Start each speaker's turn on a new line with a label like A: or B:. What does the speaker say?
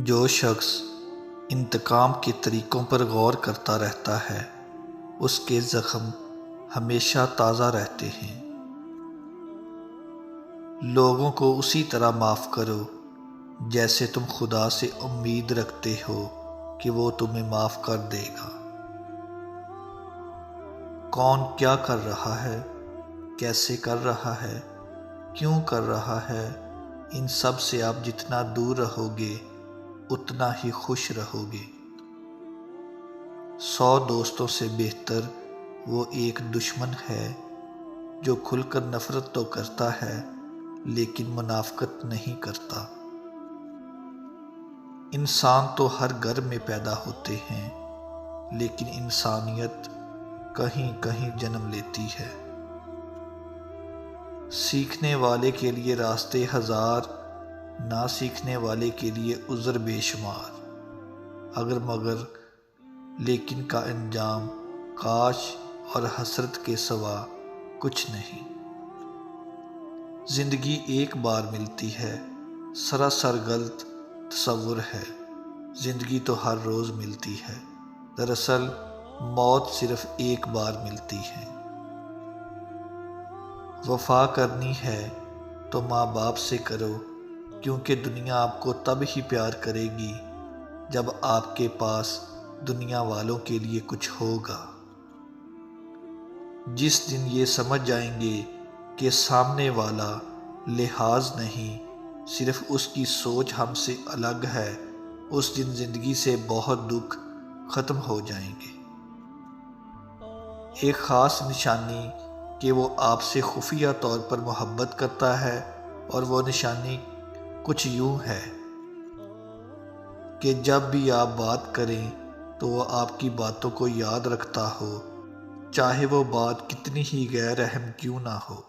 A: جو شخص انتقام کے طریقوں پر غور کرتا رہتا ہے اس کے زخم ہمیشہ تازہ رہتے ہیں۔ لوگوں کو اسی طرح معاف کرو جیسے تم خدا سے امید رکھتے ہو کہ وہ تمہیں معاف کر دے گا۔ کون کیا کر رہا ہے، کیسے کر رہا ہے، کیوں کر رہا ہے، ان سب سے آپ جتنا دور رہو گے اتنا ہی خوش رہو گے۔ 100 دوستوں سے بہتر وہ ایک دشمن ہے جو کھل کر نفرت تو کرتا ہے لیکن منافقت نہیں کرتا۔ انسان تو ہر گھر میں پیدا ہوتے ہیں لیکن انسانیت کہیں کہیں جنم لیتی ہے۔ سیکھنے والے کے لیے راستے ہزار، نہ سیکھنے والے کے لیے عذر بے شمار۔ اگر مگر لیکن کا انجام کاش اور حسرت کے سوا کچھ نہیں۔ زندگی ایک بار ملتی ہے، سراسر غلط تصور ہے۔ زندگی تو ہر روز ملتی ہے، دراصل موت صرف ایک بار ملتی ہے۔ وفا کرنی ہے تو ماں باپ سے کرو، کیونکہ دنیا آپ کو تب ہی پیار کرے گی جب آپ کے پاس دنیا والوں کے لیے کچھ ہوگا۔ جس دن یہ سمجھ جائیں گے کہ سامنے والا لحاظ نہیں، صرف اس کی سوچ ہم سے الگ ہے، اس دن زندگی سے بہت دکھ ختم ہو جائیں گے۔ ایک خاص نشانی کہ وہ آپ سے خفیہ طور پر محبت کرتا ہے، اور وہ نشانی کچھ یوں ہے کہ جب بھی آپ بات کریں تو وہ آپ کی باتوں کو یاد رکھتا ہو، چاہے وہ بات کتنی ہی غیر اہم کیوں نہ ہو۔